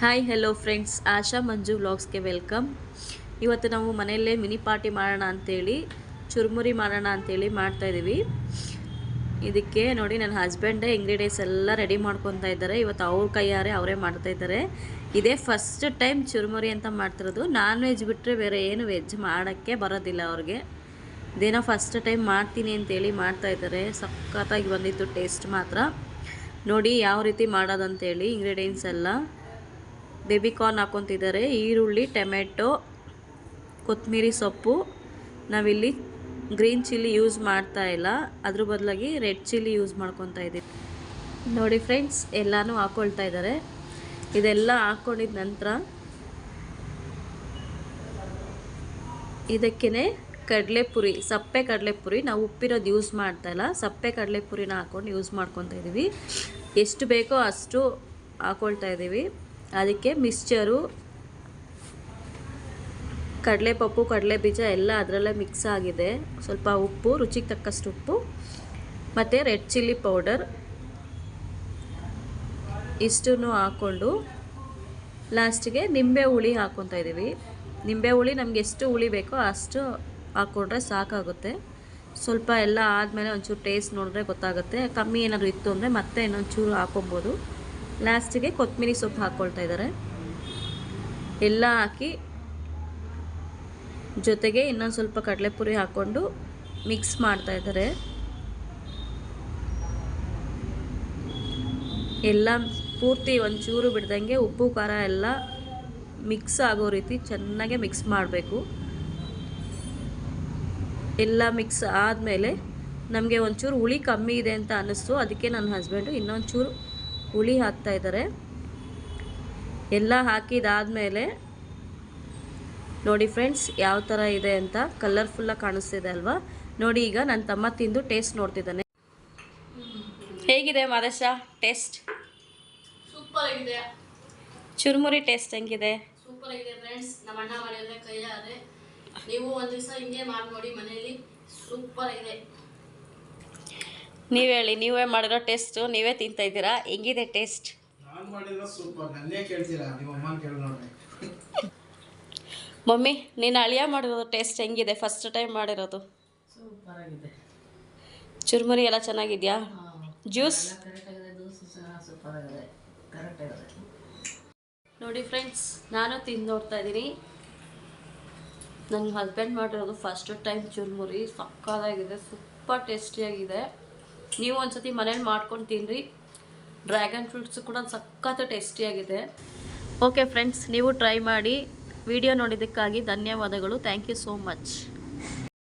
Hi hello friends, ಆಶಾ ಮಂಜು ವ್ಲಾಗ್ಸ್ಗೆ welcome. ಇವತ್ತು ನಾವು ಮನೆಯಲ್ಲೇ ಮಿನಿ ಪಾರ್ಟಿ ಮಾಡೋಣ ಅಂಥೇಳಿ ಚುರುಮುರಿ ಮಾಡೋಣ ಅಂಥೇಳಿ ಮಾಡ್ತಾಯಿದ್ದೀವಿ. ಇದಕ್ಕೆ ನೋಡಿ ನನ್ನ ಹಸ್ಬೆಂಡೇ ಇಂಗ್ರೀಡಿಯೆಂಟ್ಸ್ ಎಲ್ಲ ರೆಡಿ ಮಾಡ್ಕೊತಾ ಇದ್ದಾರೆ. ಇವತ್ತು ಅವ್ರ ಕೈಯಾರೆ ಅವರೇ ಮಾಡ್ತಾಯಿದ್ದಾರೆ. ಇದೇ ಫಸ್ಟ್ ಟೈಮ್ ಚುರುಮುರಿ ಅಂತ ಮಾಡ್ತಿರೋದು. ನಾನ್ ವೆಜ್ ಬಿಟ್ಟರೆ ಬೇರೆ ಏನು ವೆಜ್ ಮಾಡೋಕ್ಕೆ ಬರೋದಿಲ್ಲ ಅವ್ರಿಗೆ. ಇದೇನೋ ಫಸ್ಟ್ ಟೈಮ್ ಮಾಡ್ತೀನಿ ಅಂತೇಳಿ ಮಾಡ್ತಾಯಿದ್ದಾರೆ. ಸಖತ್ತಾಗಿ ಬಂದಿತ್ತು ಟೇಸ್ಟ್ ಮಾತ್ರ. ನೋಡಿ ಯಾವ ರೀತಿ ಮಾಡೋದಂತೇಳಿ. ಇಂಗ್ರೀಡಿಯೆಂಟ್ಸ್ ಎಲ್ಲ ಬೇಬಿ ಕಾರ್ನ್ ಹಾಕ್ಕೊತಿದ್ದಾರೆ, ಈರುಳ್ಳಿ, ಟೊಮೆಟೊ, ಕೊತ್ತಂಬರಿ ಸೊಪ್ಪು. ನಾವಿಲ್ಲಿ ಗ್ರೀನ್ ಚಿಲ್ಲಿ ಯೂಸ್ ಮಾಡ್ತಾ ಇಲ್ಲ, ಅದ್ರ ಬದಲಾಗಿ ರೆಡ್ ಚಿಲ್ಲಿ ಯೂಸ್ ಮಾಡ್ಕೊತಾ ಇದ್ದೀವಿ. ನೋಡಿ ಫ್ರೆಂಡ್ಸ್, ಎಲ್ಲನೂ ಹಾಕ್ಕೊಳ್ತಾ ಇದ್ದಾರೆ. ಇದೆಲ್ಲ ಹಾಕ್ಕೊಂಡಿದ ನಂತರ ಇದಕ್ಕೇ ಕಡಲೆಪುರಿ, ಸಪ್ಪೆ ಕಡಲೆಪುರಿ, ನಾವು ಉಪ್ಪಿರೋದು ಯೂಸ್ ಮಾಡ್ತಾ ಇಲ್ಲ, ಸಪ್ಪೆ ಕಡಲೆಪುರಿನ ಹಾಕ್ಕೊಂಡು ಯೂಸ್ ಮಾಡ್ಕೊತಾ ಇದ್ದೀವಿ. ಎಷ್ಟು ಬೇಕೋ ಅಷ್ಟು ಹಾಕ್ಕೊಳ್ತಾ ಇದ್ದೀವಿ. ಅದಕ್ಕೆ ಮಿಕ್ಸ್ಚರು, ಕಡಲೆಪಪ್ಪು, ಕಡಲೆ ಬೀಜ ಎಲ್ಲ ಅದರಲ್ಲೇ ಮಿಕ್ಸ್ ಆಗಿದೆ. ಸ್ವಲ್ಪ ಉಪ್ಪು, ರುಚಿಗೆ ತಕ್ಕಷ್ಟು ಉಪ್ಪು, ಮತ್ತು ರೆಡ್ ಚಿಲ್ಲಿ ಪೌಡರ್ ಇಷ್ಟನ್ನು ಹಾಕ್ಕೊಂಡು ಲಾಸ್ಟಿಗೆ ನಿಂಬೆ ಹುಳಿ ಹಾಕ್ಕೊತಾ ಇದ್ದೀವಿ. ನಿಂಬೆ ಹುಳಿ ನಮಗೆ ಎಷ್ಟು ಹುಳಿ ಬೇಕೋ ಅಷ್ಟು ಹಾಕ್ಕೊಂಡ್ರೆ ಸಾಕಾಗುತ್ತೆ. ಸ್ವಲ್ಪ ಎಲ್ಲ ಆದಮೇಲೆ ಒಂಚೂರು ಟೇಸ್ಟ್ ನೋಡಿದ್ರೆ ಗೊತ್ತಾಗುತ್ತೆ. ಕಮ್ಮಿ ಏನಾದರೂ ಇತ್ತು ಅಂದರೆ ಮತ್ತೆ ಇನ್ನೊಂಚೂರು ಹಾಕ್ಕೊಬೋದು. ಲಾಸ್ಟಿಗೆ ಕೊತ್ತಂಬರಿ ಸೊಪ್ಪು ಹಾಕ್ಕೊಳ್ತಾ ಇದ್ದಾರೆ. ಎಲ್ಲ ಹಾಕಿ ಜೊತೆಗೆ ಇನ್ನೊಂದು ಸ್ವಲ್ಪ ಕಡಲೆಪುರಿ ಹಾಕ್ಕೊಂಡು ಮಿಕ್ಸ್ ಮಾಡ್ತಾ ಇದ್ದಾರೆ. ಎಲ್ಲ ಪೂರ್ತಿ ಒಂಚೂರು ಬಿಡ್ದಂಗೆ ಉಪ್ಪು ಖಾರ ಎಲ್ಲ ಮಿಕ್ಸ್ ಆಗೋ ರೀತಿ ಚೆನ್ನಾಗೆ ಮಿಕ್ಸ್ ಮಾಡಬೇಕು. ಎಲ್ಲ ಮಿಕ್ಸ್ ಆದಮೇಲೆ ನಮಗೆ ಒಂಚೂರು ಹುಳಿ ಕಮ್ಮಿ ಇದೆ ಅಂತ ಅನ್ನಿಸ್ತು. ಅದಕ್ಕೆ ನನ್ನ ಹಸ್ಬೆಂಡು ಇನ್ನೊಂಚೂರು ಹುಳಿ ಹಾಕ್ತಾ ಇದ್ದಾರೆ. ಎಲ್ಲ ಹಾಕಿದಾದಮೇಲೆ ನೋಡಿ ಫ್ರೆಂಡ್ಸ್ ಯಾವ ಥರ ಇದೆ ಅಂತ, ಕಲರ್ಫುಲ್ಲಾಗಿ ಕಾಣಿಸ್ತಿದೆ ಅಲ್ವಾ. ನೋಡಿ, ಈಗ ನನ್ನ ತಮ್ಮ ತಿಂದು ಟೇಸ್ಟ್ ನೋಡ್ತಿದ್ದಾನೆ. ಹೇಗಿದೆ ಮಾದೇಶ ಟೇಸ್ಟ್? ಸೂಪರ್ ಆಗಿದೆ. ಚುರುಮುರಿ ಟೇಸ್ಟ್ ಹೆಂಗಿದೆ? ಸೂಪರ್ ಆಗಿದೆ ಫ್ರೆಂಡ್ಸ್. ನಮ್ಮ ಅಣ್ಣ ಮನೆಯಲ್ಲೇ ಕೈಯಾರೆ. ನೀವು ಒಂದು ದಿವಸ ಹಿಂಗೆ ಮಾಡಿ ನೋಡಿ ಮನೆಯಲ್ಲಿ. ಸೂಪರ್ ಆಗಿದೆ. ನೀವು ಹೇಳಿ, ನೀವೇ ಮಾಡಿರೋ ಟೇಸ್ಟು ನೀವೇ ತಿಂತಾ ಇದ್ದೀರಾ, ಹೆಂಗಿದೆ ಟೇಸ್ಟ್? ನಾನು ಮಾಡಿರೋ ಸೂಪರ್. ನನ್ನೇ ಕೇಳ್ತೀರಾ? ನಿಮ್ಮ ಅಮ್ಮನ ಕೇಳಿ ನೋಡಿ. ಮಮ್ಮಿ, ನೀನು ಅಳಿಯ ಮಾಡಿರೋದು ಟೇಸ್ಟ್ ಹೆಂಗಿದೆ? ಫಸ್ಟ್ ಟೈಮ್ ಮಾಡಿರೋದು. ಸೂಪರ್ ಆಗಿದೆ. ಚುರುಮುರಿ ಎಲ್ಲ ಚೆನ್ನಾಗಿದೆಯಾ? ಜ್ಯೂಸ್ ಸೂಪರ್ ಆಗಿದೆ, ಕರೆಕ್ಟ್ ಆಗಿದೆ. ನೋಡಿ ಫ್ರೆಂಡ್ಸ್, ನಾನು ತಿಂದು ನೋಡ್ತಾ ಇದ್ದೀನಿ. ನನ್ನ ಹಸ್ಬೆಂಡ್ ಮಾಡಿರೋದು ಫಸ್ಟ್ ಟೈಮ್ ಚುರುಮುರಿ. ಸಕ್ಕತ್ತಾಗಿದೆ, ಸೂಪರ್ ಟೇಸ್ಟಿಯಾಗಿದೆ. ನೀವು ಒಂದ್ಸತಿ ಮನೇಲಿ ಮಾಡ್ಕೊಂಡು ತಿನ್ನಿರಿ. ಡ್ರ್ಯಾಗನ್ ಫ್ರೂಟ್ಸು ಕೂಡ ಸಖತ್ತು ಟೇಸ್ಟಿಯಾಗಿದೆ. ಓಕೆ ಫ್ರೆಂಡ್ಸ್, ನೀವು ಟ್ರೈ ಮಾಡಿ. ವಿಡಿಯೋ ನೋಡಿದ್ದಕ್ಕಾಗಿ ಧನ್ಯವಾದಗಳು. Thank you so much.